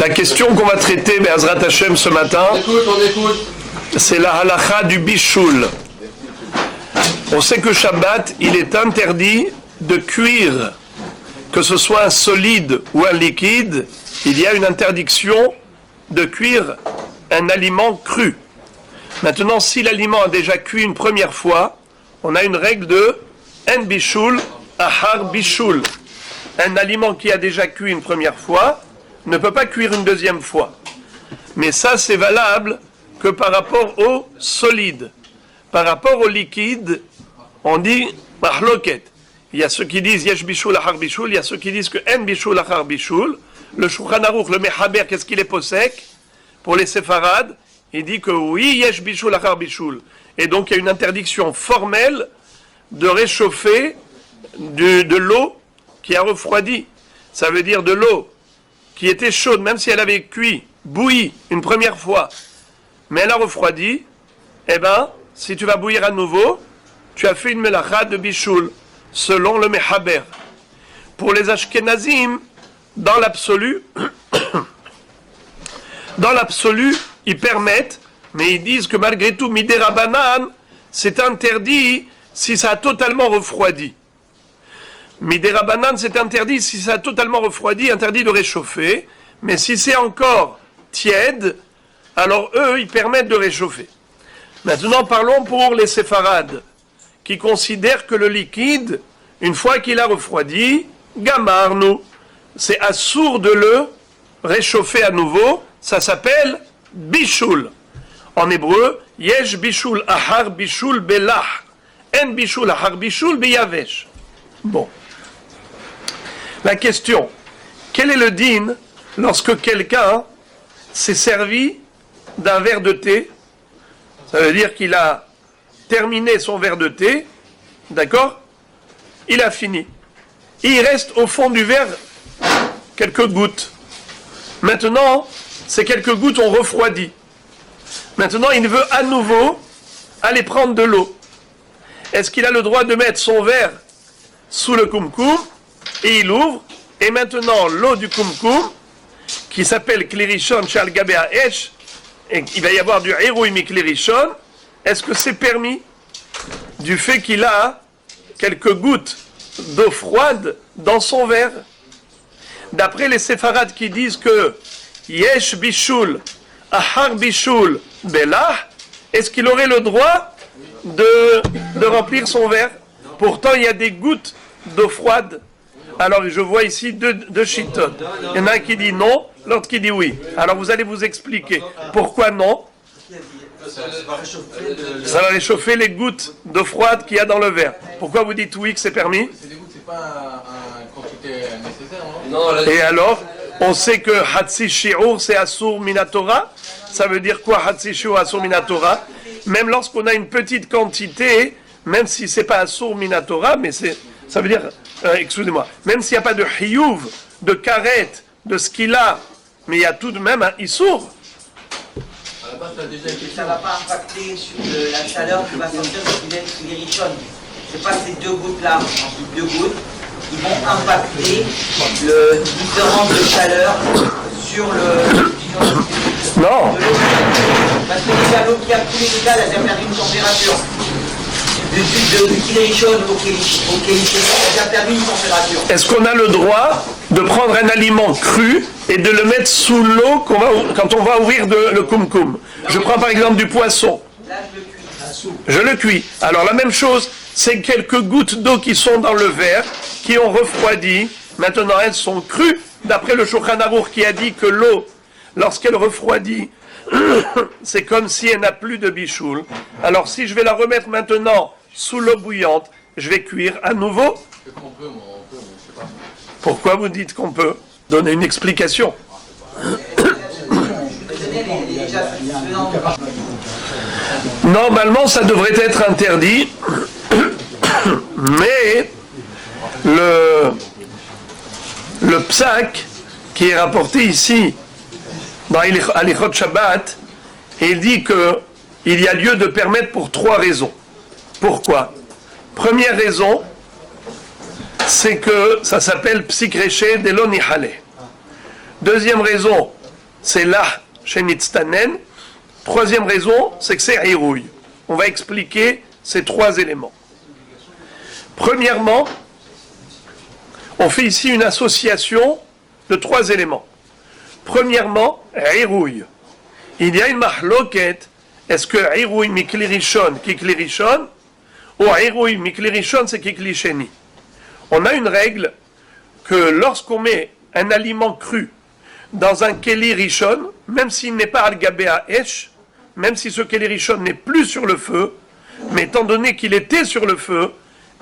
La question qu'on va traiter, Be'ezrat Hashem, ce matin, c'est la halakha du bishul. On sait que Shabbat, il est interdit de cuire, que ce soit un solide ou un liquide, il y a une interdiction de cuire un aliment cru. Maintenant, si l'aliment a déjà cuit une première fois, on a une règle de en bishul, ahar bishul. Un aliment qui a déjà cuit une première fois ne peut pas cuire une deuxième fois. Mais ça, c'est valable que par rapport au solide. Par rapport au liquide, on dit mahloket. Il y a ceux qui disent yesh bishul ahar bishul, il y a ceux qui disent que en bishul ahar bishul. Le Shulchan Aruch, le Mechaber, qu'est-ce qu'il est possèque pour les séfarades? Il dit que oui, yesh bishul achar bishul. Et donc il y a une interdiction formelle de réchauffer de l'eau qui a refroidi. Ça veut dire de l'eau qui était chaude, même si elle avait cuit, bouilli une première fois, mais elle a refroidi. Eh bien, si tu vas bouillir à nouveau, tu as fait une melacha de bishul, selon le Mechaber. Pour les Ashkenazim, dans l'absolu, ils permettent, mais ils disent que malgré tout, midera banan, c'est interdit si ça a totalement refroidi. Midera banan, c'est interdit si ça a totalement refroidi, interdit de réchauffer, mais si c'est encore tiède, alors eux, ils permettent de réchauffer. Maintenant, parlons pour les séfarades, qui considèrent que le liquide, une fois qu'il a refroidi, gamarnu, c'est assourd de le réchauffer à nouveau, ça s'appelle bishul. En hébreu, yesh bishul ahar bishul belah, en bishul ahar bishul beyavesh. Bon. La question, quel est le din lorsque quelqu'un s'est servi d'un verre de thé? Ça veut dire qu'il a terminé son verre de thé, d'accord? Il a fini. Et il reste au fond du verre quelques gouttes. Maintenant, ces quelques gouttes ont refroidi. Maintenant, il veut à nouveau aller prendre de l'eau. Est-ce qu'il a le droit de mettre son verre sous le kumkum? Et il ouvre. Et maintenant, l'eau du kumkum, qui s'appelle klirishon shal gabea esh, et il va y avoir du héroïmi klirishon, est-ce que c'est permis du fait qu'il a quelques gouttes d'eau froide dans son verre? D'après les séfarades qui disent que yesh bishul, ahar bishul, belah, est-ce qu'il aurait le droit de remplir son verre? Pourtant, il y a des gouttes d'eau froide. Alors, je vois ici deux chitotes. Il y en a un qui dit non, l'autre qui dit oui. Alors, vous allez vous expliquer. Pourquoi non? Ça va réchauffer les gouttes d'eau froide qu'il y a dans le verre. Pourquoi vous dites oui que c'est permis? C'est pas une quantité nécessaire, non? Et alors, on sait que Hatsi Shi'ur, c'est Asur Minatora. Ça veut dire quoi, Hatsi Shi'ur, Asur Minatora? Même lorsqu'on a une petite quantité, même si c'est pas Asur Minatora, mais ça veut dire, excusez-moi, même s'il n'y a pas de Hiyuv, de Karet, de Skila, mais il y a tout de même un Issour. Ça ne va pas impacter sur la chaleur qui va sortir de l'Irichon. C'est pas ces deux gouttes-là, ensuite deux gouttes, qui vont impacter le différence de chaleur sur le non. Parce que déjà l'eau qui a coulé déjà, elle a déjà perdu une température. Du Kirishon au Kirishon, elle a déjà perdu une température. Est-ce qu'on a le droit de prendre un aliment cru et de le mettre sous l'eau quand on va ouvrir le kumkum? Je prends par exemple du poisson. Là, je le cuis. Je le cuis. Alors la même chose, c'est quelques gouttes d'eau qui sont dans le verre, qui ont refroidi. Maintenant, elles sont crues. D'après le Shulchan Aruch qui a dit que l'eau, lorsqu'elle refroidit, c'est comme si elle n'a plus de bichoul. Alors si je vais la remettre maintenant sous l'eau bouillante, je vais cuire à nouveau. Pourquoi vous dites qu'on peut? Donner une explication. Normalement, ça devrait être interdit, mais le psak qui est rapporté ici dans Alichot Shabbat, il dit qu'il y a lieu de permettre pour trois raisons. Pourquoi? Première raison, c'est que ça s'appelle psikreché delonihale. Deuxième raison, c'est là, chez Nitztanen. Troisième raison, c'est que c'est Hirouille. On va expliquer ces trois éléments. Premièrement, on fait ici une association de trois éléments. Premièrement, Hirouille. Il y a une mahloket. Est-ce que Hirouille mikli rishon, kikli rishon, ou Hirouille mikli rishon, c'est kikli sheni? On a une règle que lorsqu'on met un aliment cru dans un keli rishon, même s'il n'est pas al-gabé à esh, même si ce keli rishon n'est plus sur le feu, mais étant donné qu'il était sur le feu,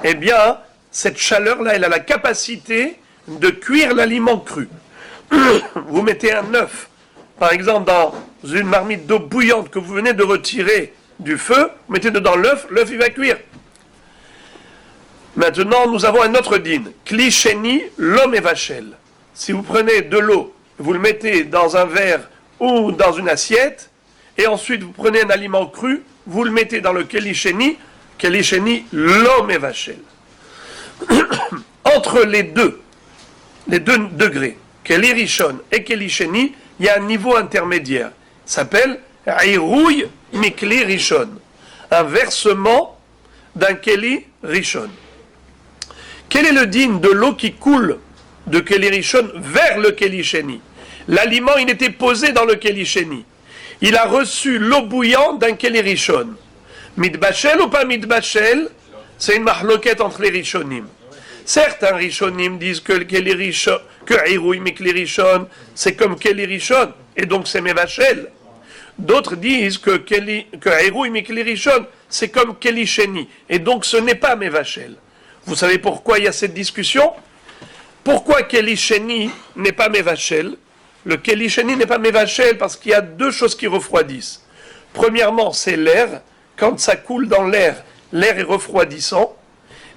eh bien, cette chaleur-là, elle a la capacité de cuire l'aliment cru. Vous mettez un œuf, par exemple, dans une marmite d'eau bouillante que vous venez de retirer du feu, vous mettez dedans l'œuf, l'œuf il va cuire. Maintenant, nous avons un autre din, kli sheni l'homme et vachel. Si vous prenez de l'eau, vous le mettez dans un verre ou dans une assiette, et ensuite vous prenez un aliment cru, vous le mettez dans le keli sheni l'homme et vachel. Entre les deux degrés, keli rishon et keli sheni, il y a un niveau intermédiaire. Il s'appelle hirouille mikli rishon, un versement d'un keli rishon. Quel est le din de l'eau qui coule de keli rishon vers le keli sheni? L'aliment, il était posé dans le keli sheni. Il a reçu l'eau bouillante d'un keli rishon. Mitbachel ou pas mitbachel, c'est une mahloket entre les rishonim. Certains rishonim disent que le keli rishon, que hirouille mikli rishon, c'est comme keli rishon, et donc c'est mevachel. D'autres disent que hirouille mikli rishon, c'est comme keli sheni, et donc ce n'est pas mevachel. Vous savez pourquoi il y a cette discussion? Pourquoi keli sheni n'est pas mevachel? Le keli sheni n'est pas mevachel parce qu'il y a deux choses qui refroidissent. Premièrement, c'est l'air. Quand ça coule dans l'air, l'air est refroidissant.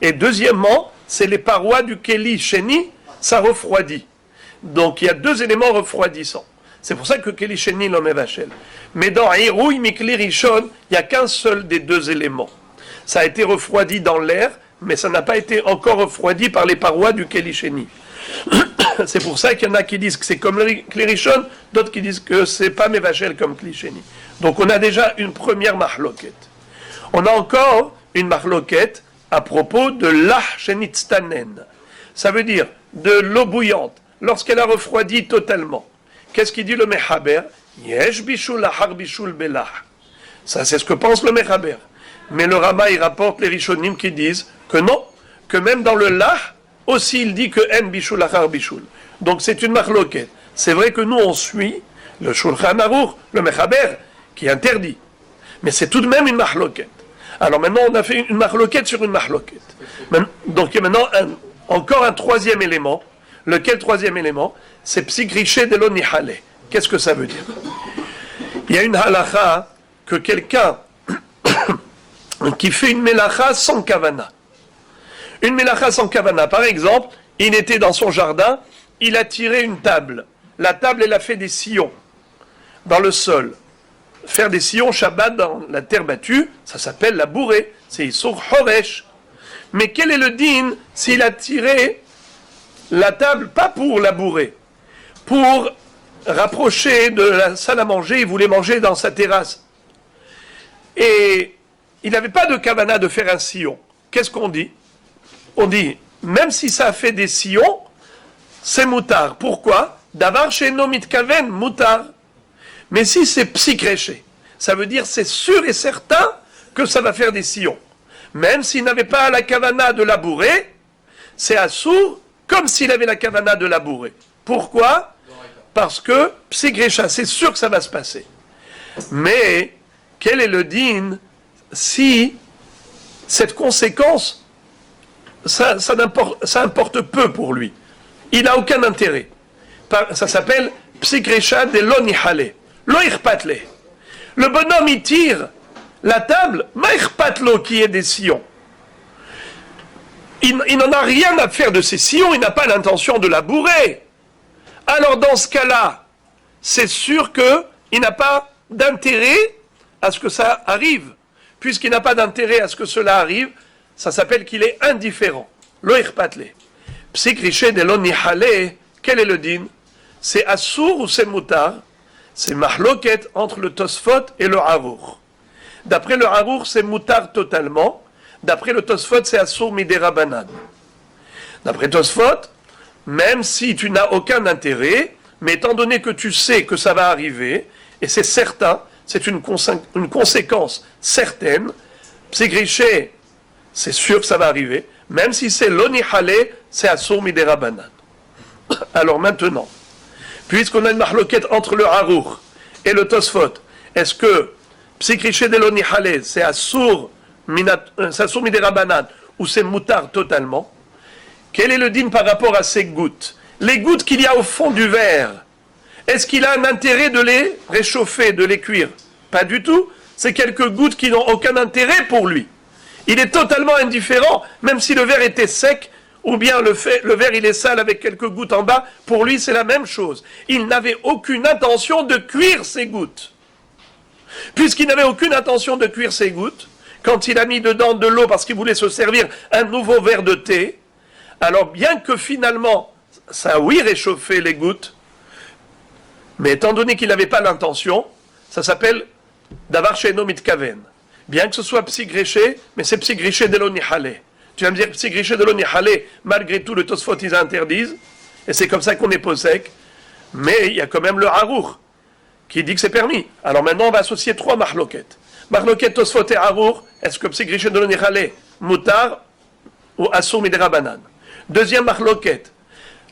Et deuxièmement, c'est les parois du keli sheni, ça refroidit. Donc il y a deux éléments refroidissants. C'est pour ça que keli sheni l'homme est vachel. Mais dans hirouille mikli rishon, il n'y a qu'un seul des deux éléments. Ça a été refroidi dans l'air, mais ça n'a pas été encore refroidi par les parois du keli sheni. C'est pour ça qu'il y en a qui disent que c'est comme le kli rishon, d'autres qui disent que c'est pas mevachel comme kli sheni. Donc on a déjà une première mahloket. On a encore une mahloket à propos de l'ah shenitztanen. Ça veut dire de l'eau bouillante, lorsqu'elle a refroidi totalement. Qu'est-ce qu'il dit le mechaber? Yesh bishul ahar bishul belah. Ça c'est ce que pense le mechaber. Mais le Rama il rapporte les rishonim qui disent que non, que même dans le lah, aussi il dit que en bishul achar bishul. Donc c'est une mahloket. C'est vrai que nous on suit le Shulchan Aruch, le mechaber, qui interdit. Mais c'est tout de même une mahloket. Alors maintenant on a fait une mahloket sur une mahloket. Donc il y a maintenant encore un troisième élément. Lequel troisième élément? C'est psikriché de l'onihale. Qu'est-ce que ça veut dire? Il y a une halacha que quelqu'un qui fait une melacha sans kavana. Une melacha sans kavana. Par exemple, il était dans son jardin, il a tiré une table. La table, elle a fait des sillons dans le sol. Faire des sillons Shabbat dans la terre battue, ça s'appelle la bourrée. C'est Issour Horesh. Mais quel est le din s'il a tiré la table, pas pour la bourrer, pour rapprocher de la salle à manger, il voulait manger dans sa terrasse. Et il n'avait pas de kavana de faire un sillon. Qu'est-ce qu'on dit? On dit, même si ça a fait des sillons, c'est moutar. Pourquoi? Davar sheno mitkaven, moutar. Mais si c'est psikréché, ça veut dire c'est sûr et certain que ça va faire des sillons. Même s'il n'avait pas la kavana de labourer, c'est assour comme s'il avait la kavana de labourer. Pourquoi? Parce que psikrécha, c'est sûr que ça va se passer. Mais quel est le din si cette conséquence, ça importe peu pour lui? Il n'a aucun intérêt. Ça s'appelle psikrécha de l'onihale. Loirpatle. Le bonhomme, il tire la table, mairpatlo qui est des sillons. Il n'en a rien à faire de ces sillons, il n'a pas l'intention de la bourrer. Alors dans ce cas-là, c'est sûr qu'il n'a pas d'intérêt à ce que ça arrive. Puisqu'il n'a pas d'intérêt à ce que cela arrive, ça s'appelle qu'il est indifférent. Loirpatle. Psikriché de l'onihale, quel est le din? C'est assour ou c'est moutar? c'est mahloket entre le Tosfot et le Harour. D'après le Harour, c'est moutar totalement. D'après le Tosfot, c'est assour midérabanan. D'après Tosfot, même si tu n'as aucun intérêt, mais étant donné que tu sais que ça va arriver, et c'est certain, c'est une conséquence certaine, psigriché, c'est sûr que ça va arriver, même si c'est l'onihale, c'est assour midérabanan. Alors maintenant, puisqu'on a une mahloquette entre le Harour et le Tosfot, est-ce que psigriché de l'onihale, c'est assour midérabanan ou c'est moutar totalement? Quel est le din par rapport à ces gouttes? Les gouttes qu'il y a au fond du verre, est-ce qu'il a un intérêt de les réchauffer, de les cuire? Pas du tout. C'est quelques gouttes qui n'ont aucun intérêt pour lui. Il est totalement indifférent, même si le verre était sec, ou bien le verre il est sale avec quelques gouttes en bas, pour lui c'est la même chose. Il n'avait aucune intention de cuire ces gouttes. Puisqu'il n'avait aucune intention de cuire ces gouttes, quand il a mis dedans de l'eau parce qu'il voulait se servir un nouveau verre de thé, alors bien que finalement, ça a oui réchauffé les gouttes, mais étant donné qu'il n'avait pas l'intention, ça s'appelle davar she'eino mitkaven. Bien que ce soit psigréché, mais c'est psigréché de l'onihale. Tu vas me dire psigréché de l'onihale, malgré tout le Tosfot ils interdisent, et c'est comme ça qu'on est posek, mais il y a quand même le Harour qui dit que c'est permis. Alors maintenant on va associer trois mahloket. Mahloket Tosfot et Harour, est-ce que psigréché de l'onihale, mutar ou assour midérabanan? Deuxième mahloket,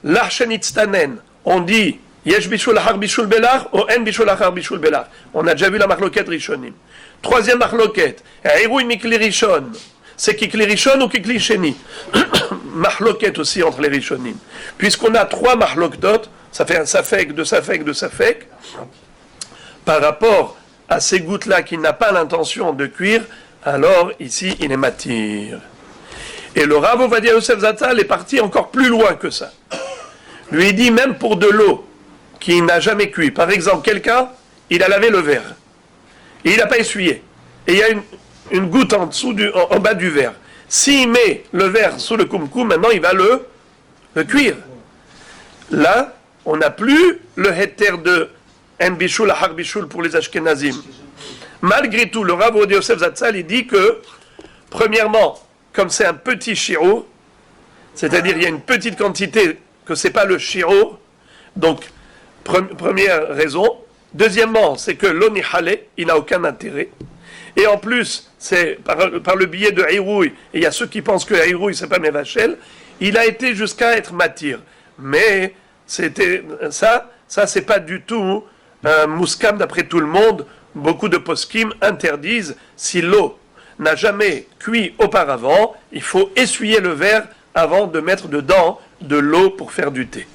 l'archenitztanen, on dit yesh bishul achar bishul belach ou en bishul achar bishul belach. On a déjà vu la mahloket rishonim. Troisième mahloket, eirui mikli rishon, c'est kikli rishon ou kikli sheni. Mahloket aussi entre les rishonim. Puisqu'on a trois mahloktot, ça fait un safek, de safek, de safek, par rapport à ces gouttes-là qui n'a pas l'intention de cuire, alors ici il est matir. Et le Rav Ovadia Yosef Zatzal est parti encore plus loin que ça. Lui dit même pour de l'eau qui n'a jamais cuit. Par exemple, quelqu'un, il a lavé le verre et il n'a pas essuyé. Et il y a une goutte en bas du verre. S'il met le verre sous le kumkum, maintenant il va le cuire. Là, on n'a plus le heter de en bishul achar bishul pour les Ashkenazim. Malgré tout, le Rav Ovadia Yosef Zatzal, il dit que, premièrement, comme c'est un petit shiro, c'est-à-dire il y a une petite quantité, que c'est pas le shiro, donc première raison. Deuxièmement, c'est que l'onihale, il n'a aucun intérêt. Et en plus, c'est par le biais de Hirouï, et il y a ceux qui pensent que Hirouï, c'est pas Mevachel, il a été jusqu'à être matir. Mais c'était ça c'est pas du tout un mouskam d'après tout le monde. Beaucoup de poskim interdisent, si l'eau n'a jamais cuit auparavant, il faut essuyer le verre avant de mettre dedans de l'eau pour faire du thé.